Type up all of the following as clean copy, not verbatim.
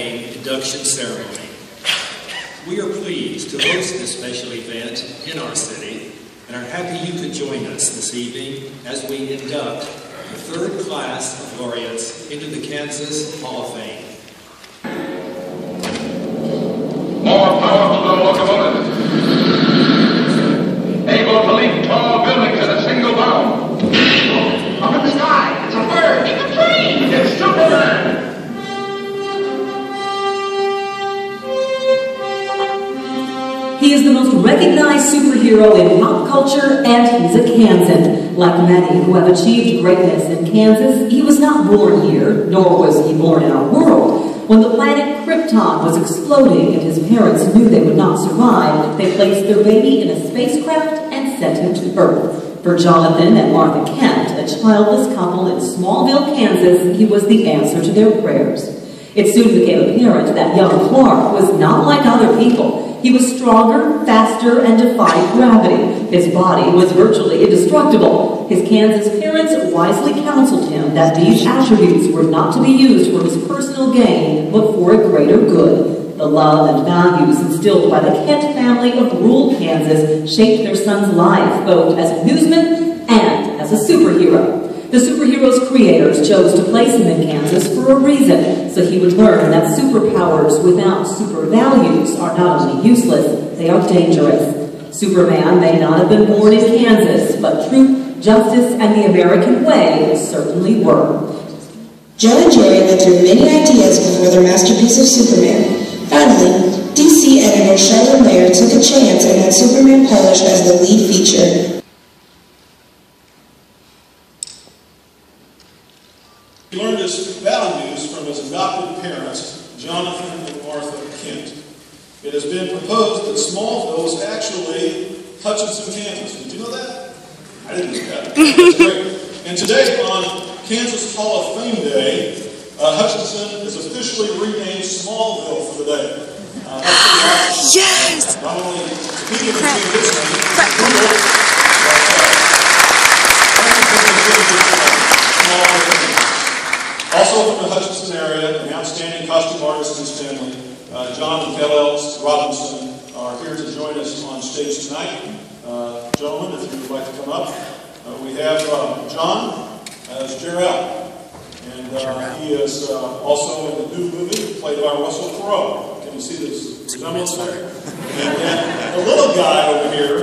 Fame induction ceremony. We are pleased to host this special event in our city and are happy you could join us this evening as we induct the third class of laureates into the Kansas Hall of Fame. More powerful than a locomotive, able to leap tall buildings at a single bound. Up in the sky, it's a bird, it's a plane, It's Superman! He is the most recognized superhero in pop culture, and he's a Kansan. Like many who have achieved greatness in Kansas, he was not born here, nor was he born in our world. When the planet Krypton was exploding and his parents knew they would not survive, they placed their baby in a spacecraft and sent him to Earth. For Jonathan and Martha Kent, a childless couple in Smallville, Kansas, he was the answer to their prayers. It soon became apparent that young Clark was not like other people. He was stronger, faster, and defied gravity. His body was virtually indestructible. His Kansas parents wisely counseled him that these attributes were not to be used for his personal gain, but for a greater good. The love and values instilled by the Kent family of rural Kansas shaped their son's life, both as a newsman and as a superhero. The superhero's creators chose to place him in Kansas for a reason, so he would learn that superpowers without super values are not only useless, they are dangerous. Superman may not have been born in Kansas, but truth, justice, and the American way certainly were. Joe and Jerry went through many ideas before their masterpiece of Superman. Finally, DC editor Sheldon Mayer took a chance and had Superman published as the lead feature. He learned his values from his adopted parents, Jonathan and Martha Kent. It has been proposed that Smallville is actually Hutchinson, Kansas. Did you know that? I didn't know that. That's great. And today, on Kansas Hall of Fame Day, Hutchinson is officially renamed Smallville for the day. Yes! Not only he can change its name, also from the Hutchinson area, an outstanding costume artist and his family, John and Kellel Robinson, are here to join us on stage tonight. Gentlemen, if you would like to come up. We have John as Jarrell. And he is also in the new movie played by Russell Crowe. Can you see this resemblance there? And then the little guy over here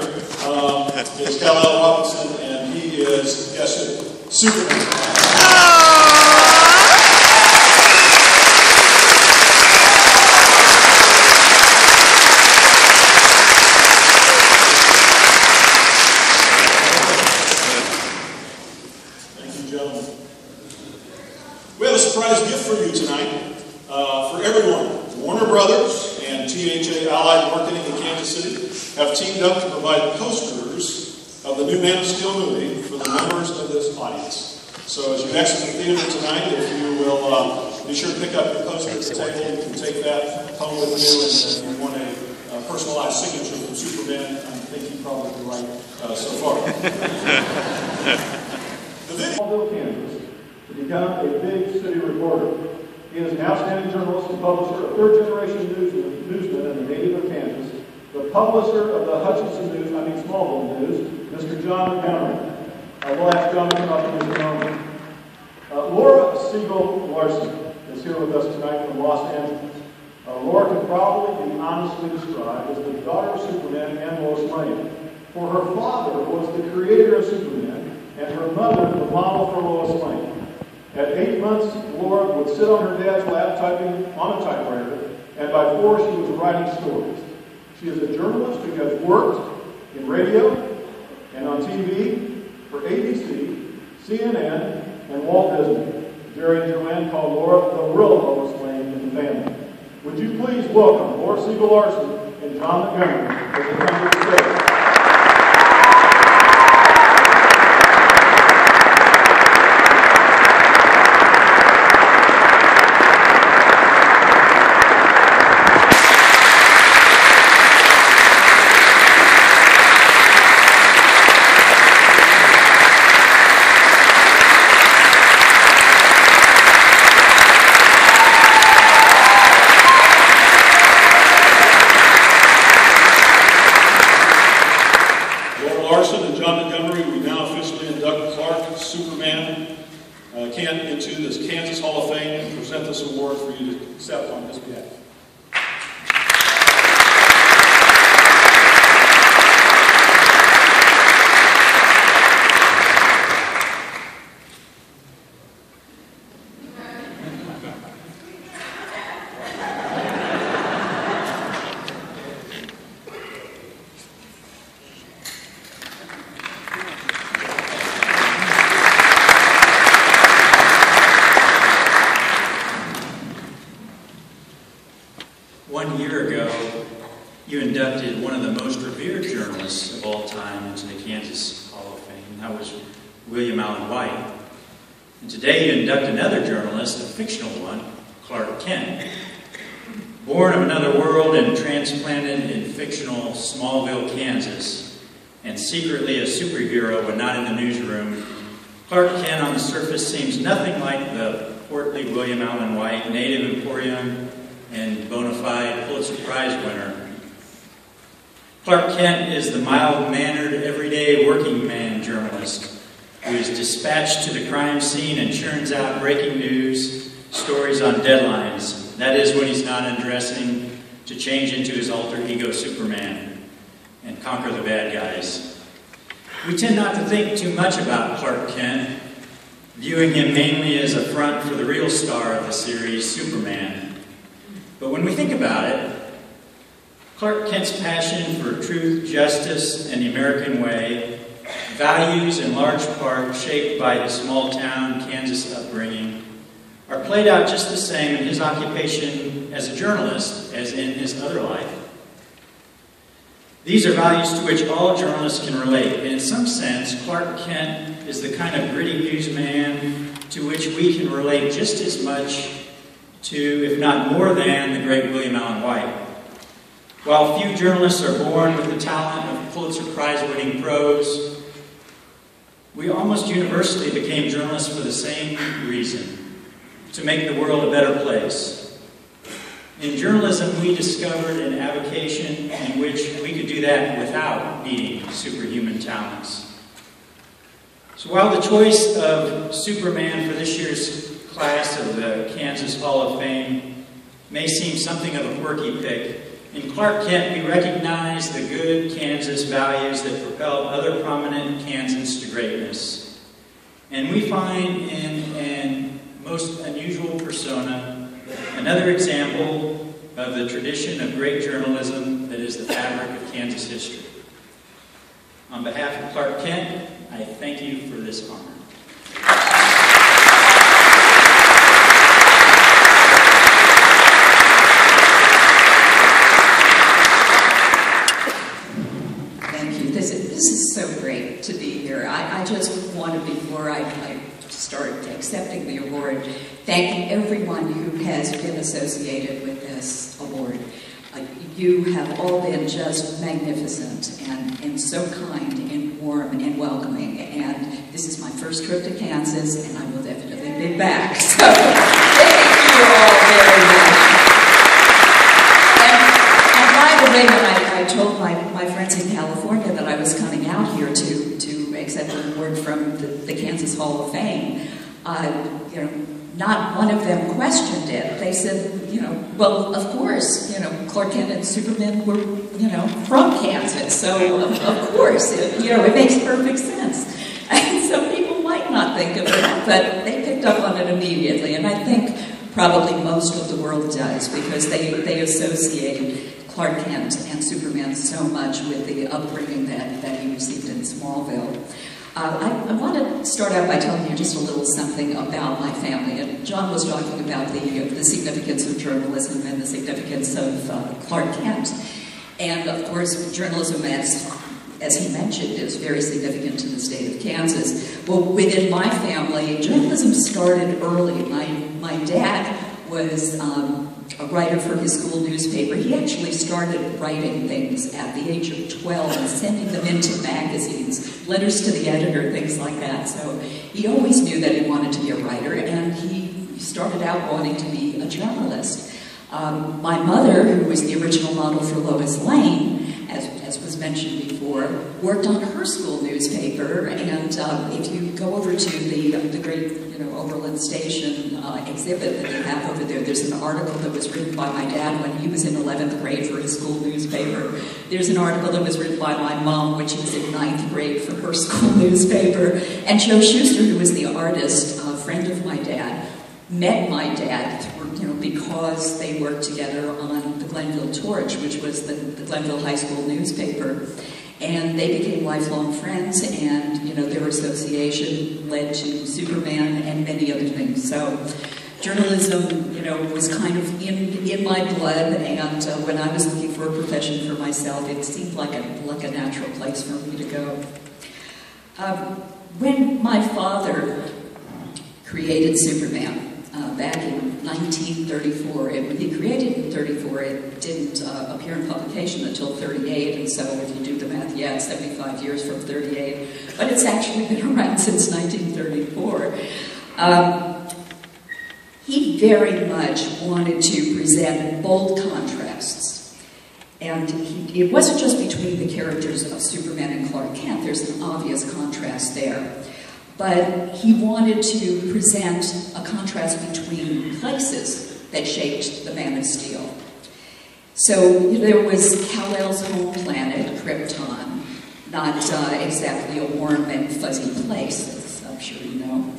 is Kellel Robinson, and he is, guess who? Superman. We have a surprise gift for you tonight, for everyone. Warner Brothers and THA Allied Marketing in Kansas City have teamed up to provide posters of the new Man of Steel movie for the members of this audience. So as you exit the theater tonight, if you will be sure to pick up your poster at the table, you can take that home with you, and if you want a personalized signature from Superman, I think you're probably right so far. The video Kansas to become a big city reporter. He is an outstanding journalist and publisher, a third-generation newsman and a native of Kansas, the publisher of the Smallville News, Mr. John Montgomery. We'll ask John to come up in just a moment. Laura Siegel Larson is here with us tonight from Los Angeles. Laura can probably be honestly described as the daughter of Superman and Lois Lane. For her father was the creator of Superman, and her mother the model for Lois Lane. At 8 months, Laura would sit on her dad's lap typing on a typewriter, and by 4 she was writing stories. She is a journalist who has worked in radio and on TV for ABC, CNN, and Walt Disney. Jerry and Joanne call Laura the real Lois Lane in the family. Would you please welcome Laura Siegel Larson and John Montgomery as they come to the stage. on his behalf. One year ago, you inducted one of the most revered journalists of all time into the Kansas Hall of Fame. That was William Allen White. And today you induct another journalist, a fictional one, Clark Kent. Born of another world and transplanted in fictional Smallville, Kansas, and secretly a superhero when not in the newsroom, Clark Kent on the surface seems nothing like the portly William Allen White, native Emporium, and bona fide Pulitzer Prize winner. Clark Kent is the mild-mannered, everyday working man journalist who is dispatched to the crime scene and churns out breaking news, stories on deadlines. That is when he's not undressing to change into his alter ego Superman and conquer the bad guys. We tend not to think too much about Clark Kent, viewing him mainly as a front for the real star of the series, Superman. But when we think about it, Clark Kent's passion for truth, justice, and the American way, values in large part shaped by his small-town Kansas upbringing, are played out just the same in his occupation as a journalist as in his other life. These are values to which all journalists can relate, and in some sense, Clark Kent is the kind of gritty newsman to which we can relate just as much to, if not more than, the great William Allen White. While few journalists are born with the talent of Pulitzer Prize-winning prose, we almost universally became journalists for the same reason: to make the world a better place. In journalism, we discovered an avocation in which we could do that without needing superhuman talents. So while the choice of Superman for this year's class of the Kansas Hall of Fame may seem something of a quirky pick, in Clark Kent we recognize the good Kansas values that propel other prominent Kansans to greatness. And we find in a most unusual persona another example of the tradition of great journalism that is the fabric of Kansas history. On behalf of Clark Kent, I thank you for this honor. This is so great to be here. I just want to, before I start accepting the award, thank everyone who has been associated with this award. You have all been just magnificent and so kind and warm and welcoming. And this is my first trip to Kansas, and I will definitely be back. So thank you all very much. And by the way, when I told my friends in California that I was coming out here to accept an award from the Kansas Hall of Fame, not one of them questioned it. They said, well, of course, Clark Kent and Superman were, from Kansas, so of course, it makes perfect sense. And some people might not think of it, but they picked up on it immediately, and I think probably most of the world does, because they associated Clark Kent and Superman so much with the upbringing that he received in Smallville. I want to start out by telling you just a little something about my family. And John was talking about the significance of journalism and the significance of Clark Kent. And of course, journalism, as he mentioned, is very significant to the state of Kansas. Well, within my family, journalism started early. My dad was a writer for his school newspaper. He actually started writing things at the age of 12 and sending them into magazines, letters to the editor, things like that. So he always knew that he wanted to be a writer, and he started out wanting to be a journalist. My mother, who was the original model for Lois Lane, as was mentioned before, worked on her school newspaper, and if you go over to the great, Overland Station exhibit that they have over there, there's an article that was written by my dad when he was in 11th grade for his school newspaper. There's an article that was written by my mom when she was in 9th grade for her school newspaper. And Joe Schuster, who was the artist, a friend of my dad, met my dad because they worked together on the Glenville Torch, which was the Glenville High School newspaper. And they became lifelong friends, and their association led to Superman and many other things. So journalism, was kind of in my blood, and when I was looking for a profession for myself, it seemed like a natural place for me to go. When my father created Superman, back in 1934. He created it in 34. It didn't appear in publication until 38, and so if you do the math, yeah, it's 75 years from 38. But it's actually been around since 1934. He very much wanted to present bold contrasts. And it wasn't just between the characters of Superman and Clark Kent. There's an obvious contrast there. But he wanted to present a contrast between places that shaped the Man of Steel. So there was Kal-El's home planet, Krypton, not exactly a warm and fuzzy place, as I'm sure you know.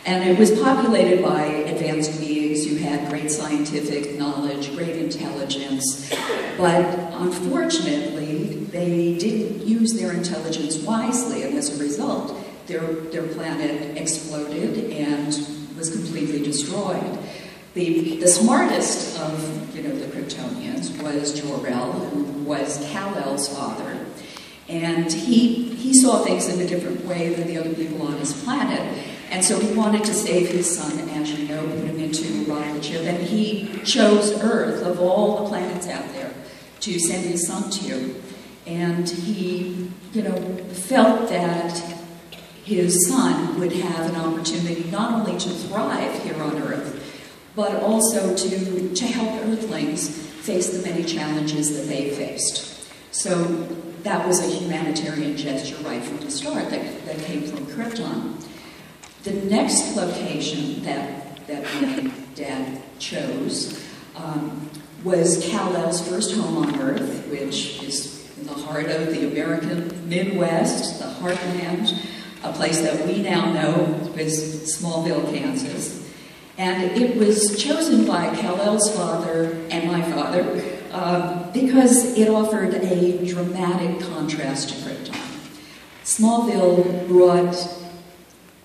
And it was populated by advanced beings who had great scientific knowledge, great intelligence, but unfortunately, they didn't use their intelligence wisely, and as a result, their planet exploded and was completely destroyed. The smartest of the Kryptonians was Jor-El, who was Kal-El's father, and he saw things in a different way than the other people on his planet, and so he wanted to save his son, as you know, put him into a rocket ship, and he chose Earth, of all the planets out there, to send his son to, and he, felt that his son would have an opportunity not only to thrive here on Earth, but also to help Earthlings face the many challenges that they faced. So that was a humanitarian gesture right from the start that came from Krypton. The next location that my dad chose was Kal-El's first home on Earth, which is in the heart of the American Midwest, the heartland, a place that we now know as Smallville, Kansas. And it was chosen by Kal-El's father and my father because it offered a dramatic contrast to Krypton. Smallville brought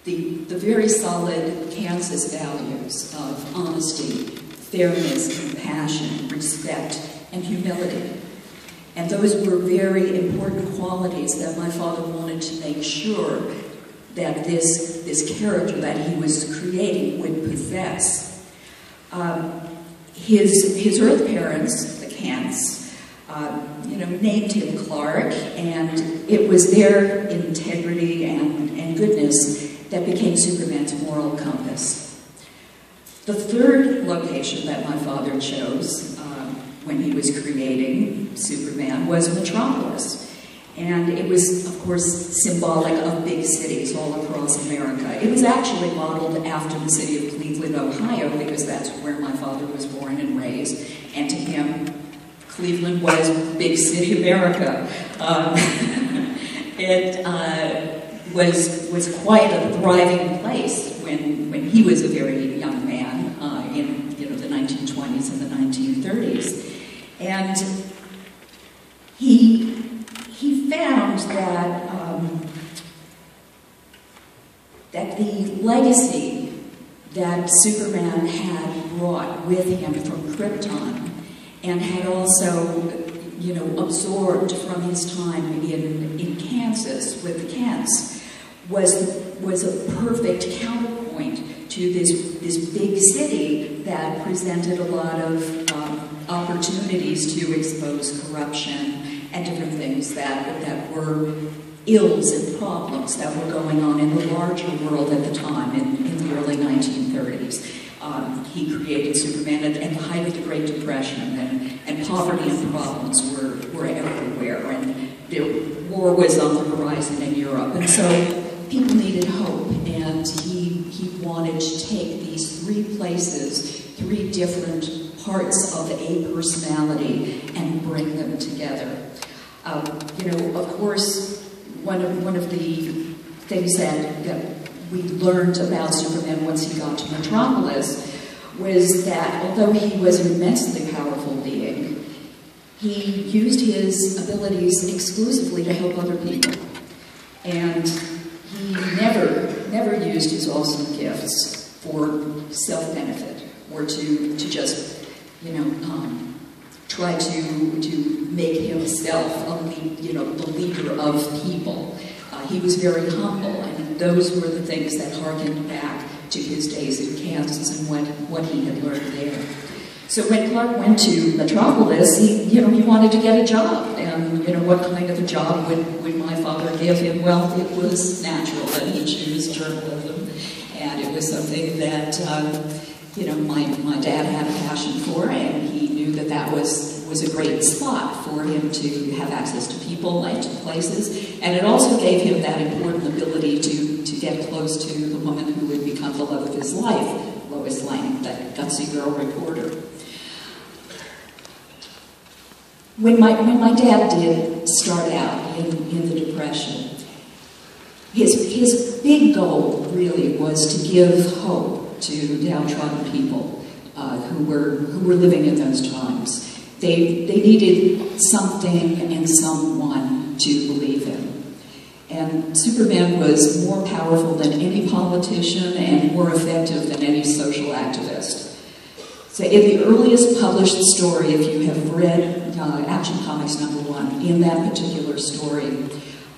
the very solid Kansas values of honesty, fairness, compassion, respect, and humility. And those were very important qualities that my father wanted to make sure that this character that he was creating would possess. His Earth parents, the Kents, named him Clark, and it was their integrity and goodness that became Superman's moral compass. The third location that my father chose when he was creating Superman was Metropolis. And it was, of course, symbolic of big cities all across America. It was actually modeled after the city of Cleveland, Ohio, because that's where my father was born and raised. And to him, Cleveland was big city America. It was quite a thriving place when he was a very young man in the 1920s and the 1930s. And he found that the legacy that Superman had brought with him from Krypton and had also, absorbed from his time in Kansas with the Kents was a perfect counterpoint to this big city that presented a lot of opportunities to expose corruption and different things that were ills and problems that were going on in the larger world at the time, in the early 1930s. He created Superman at the height of the Great Depression, and poverty and problems were everywhere. And war was on the horizon in Europe, and so people needed hope, and he wanted to take these three places, three different parts of a personality, and bring them together. Of course, one of the things that we learned about Superman once he got to Metropolis was that although he was an immensely powerful being, he used his abilities exclusively to help other people. And he never used his awesome gifts for self-benefit or to just, try to make himself the leader of people. He was very humble, and those were the things that harkened back to his days in Kansas and what he had learned there. So when Clark went to Metropolis, he wanted to get a job, and what kind of a job would my father give him? Well, it was natural that he choose journalism, and it was something that my dad had a passion for, and he knew that was a great spot for him to have access to people and to places, and it also gave him that important ability to get close to the woman who would become the love of his life, Lois Lane, that gutsy girl reporter. When my dad did start out in the Depression, his big goal really was to give hope to downtrodden people who were living in those times. They needed something and someone to believe in. And Superman was more powerful than any politician and more effective than any social activist. So in the earliest published story, if you have read Action Comics #1, in that particular story,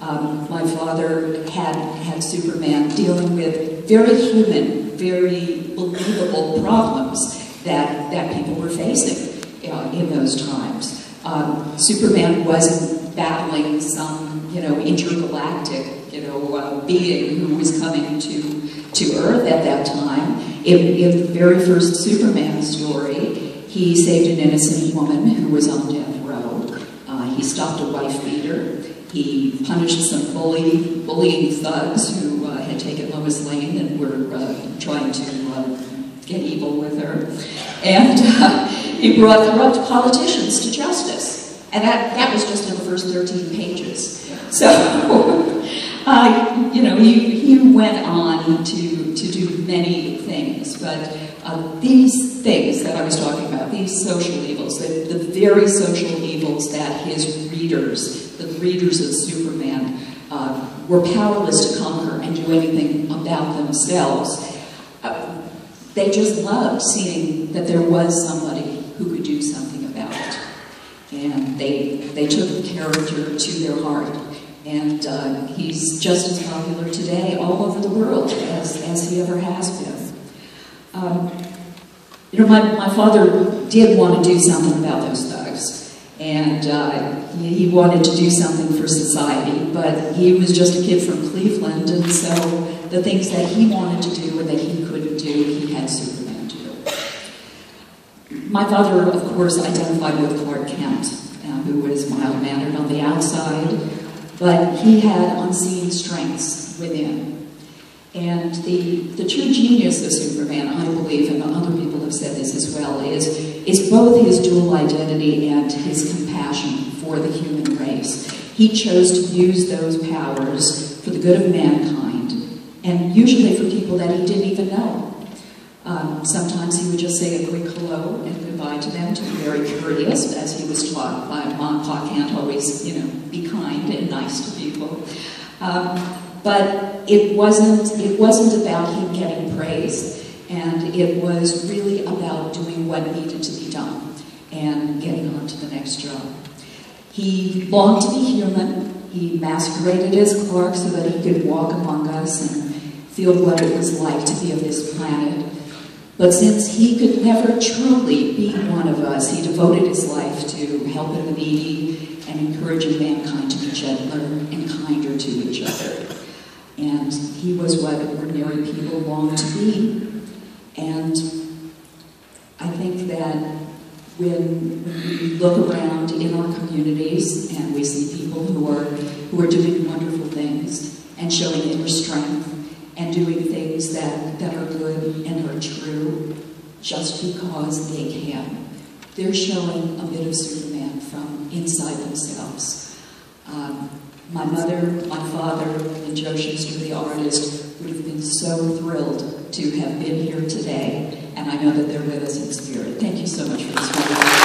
my father had Superman dealing with very human, very believable problems that people were facing in those times. Superman wasn't battling some, intergalactic, being who was coming to Earth at that time. In the very first Superman story, he saved an innocent woman who was on death row. He stopped a wife beater. He punished some bullying thugs who had taken Lois Lane and were trying to get evil with her. And he brought corrupt politicians to justice. And that was just in the first 13 pages. So, he went on to do many things, but these things that I was talking about, these social evils, the very social evils that his readers, the readers of Superman, were powerless to conquer and do anything about themselves, they just loved seeing that there was somebody who could do something about it. And they took the character to their heart. And he's just as popular today all over the world as he ever has been. My father did want to do something about those thugs. And he wanted to do something for society, but he was just a kid from Cleveland, and so the things that he wanted to do and that he couldn't do, he had Superman do. My father, of course, identified with Clark Kent, who was mild-mannered on the outside, but he had unseen strengths within. And the true genius of Superman, I believe, and other people have said this as well, is both his dual identity and his compassion for the human race. He chose to use those powers for the good of mankind, and usually for people that he didn't even know. Sometimes he would just say a quick hello and goodbye to them, to be very courteous, as he was taught by Mom, Pa can't always, be kind and nice to people. But it wasn't about him getting praise, and it was really about doing what needed to be done and getting on to the next job. He longed to be human. He masqueraded as Clark so that he could walk among us and feel what it was like to be of this planet. But since he could never truly be one of us, he devoted his life to helping the needy and encouraging mankind to be gentler and kinder to each other. And he was what ordinary people long to be. And I think that when we look around in our communities and we see people who are doing wonderful things and showing inner strength and doing things that are good and are true just because they can. They're showing a bit of Superman from inside themselves. My mother, my father, and Joe Schuster, the artist, would have been so thrilled to have been here today, and I know that they're with us in spirit. Thank you so much for this wonderful